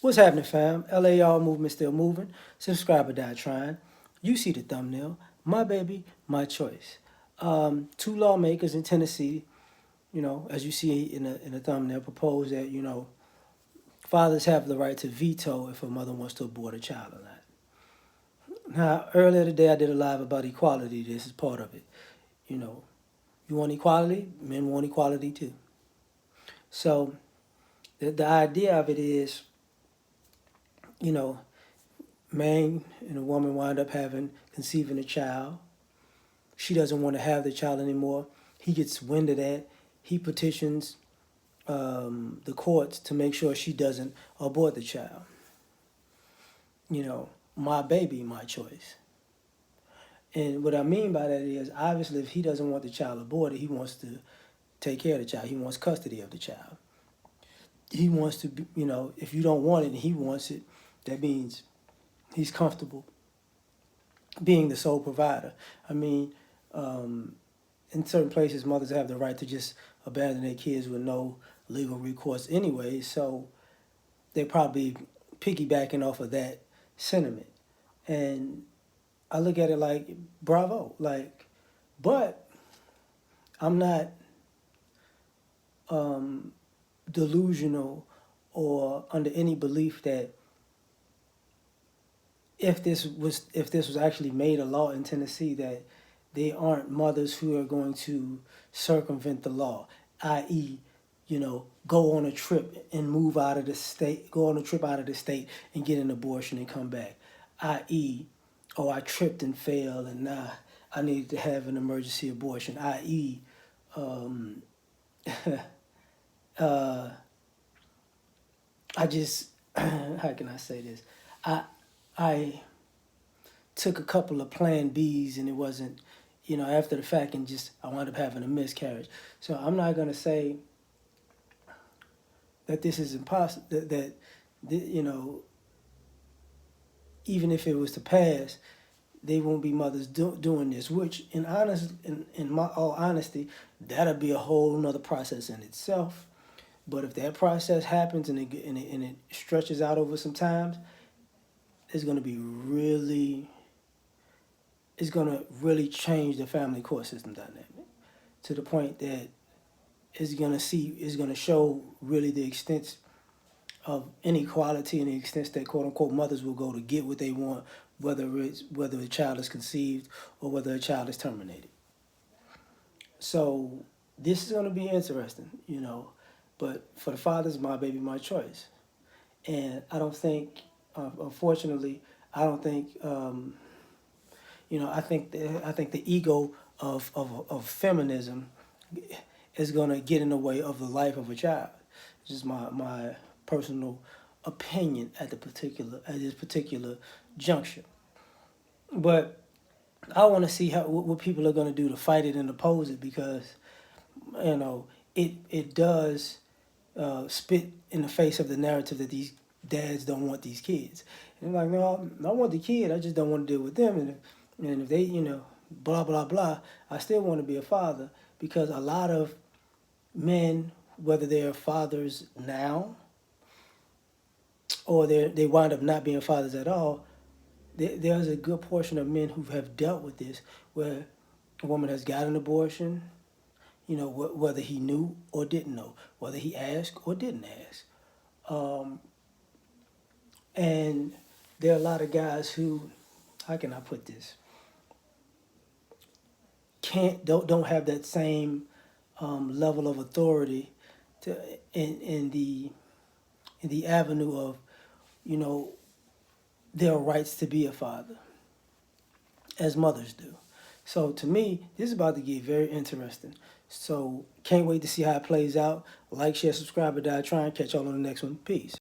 What's happening, fam? L.A.R. movement still moving. Subscriber die trying. You see the thumbnail. My baby, my choice. Two lawmakers in Tennessee, as you see in the thumbnail, propose that fathers have the right to veto if a mother wants to abort a child or not. Now, earlier today, I did a live about equality. This is part of it. You know, you want equality, men want equality too. So the idea of it is, you know, man and a woman wind up conceiving a child. She doesn't want to have the child anymore. He gets wind of that. He petitions the courts to make sure she doesn't abort the child. My baby, my choice. And what I mean by that is, obviously, if he doesn't want the child aborted, he wants to take care of the child. He wants custody of the child. He wants to be, if you don't want it and he wants it, that means he's comfortable being the sole provider. I mean, in certain places, mothers have the right to just abandon their kids with no legal recourse anyway. So they're probably piggybacking off of that sentiment. And I look at it like, bravo. But I'm not delusional or under any belief that if this was actually made a law in Tennessee, that they aren't mothers who are going to circumvent the law, i.e., go on a trip and move out of the state, go on a trip out of the state and get an abortion and come back, i.e., oh, I tripped and failed and now I needed to have an emergency abortion, i.e., I just, how can I say this? I took a couple of plan Bs and it wasn't, after the fact, and just I wound up having a miscarriage. So I'm not going to say that this is impossible, that even if it was to pass, they won't be mothers doing this, which in my all honesty, that'll be a whole nother process in itself. But if that process happens and it stretches out over some time, it's going to really change the family court system dynamic to the point that it's going to show really the extent of inequality and the extent that quote unquote mothers will go to get what they want, whether a child is conceived or whether a child is terminated. So this is going to be interesting, but for the fathers, my baby, my choice. And I don't think, unfortunately, I don't think, I think the ego of feminism is going to get in the way of the life of a child. It's just my personal opinion at this particular juncture. But I want to see what people are going to do to fight it and oppose it, because it does spit in the face of the narrative that these dads don't want these kids. And they're like, no, I want the kid. I just don't want to deal with them. And if they, blah, blah, blah, I still want to be a father, because a lot of men, whether they're fathers now or they wind up not being fathers at all, there's a good portion of men who have dealt with this, where a woman has got an abortion, whether he knew or didn't know, whether he asked or didn't ask. And there are a lot of guys who, how can I put this, don't have that same level of authority in the avenue of, their rights to be a father, as mothers do. So to me, this is about to get very interesting. So can't wait to see how it plays out. Like, share, subscribe, or die trying. Catch y'all on the next one. Peace.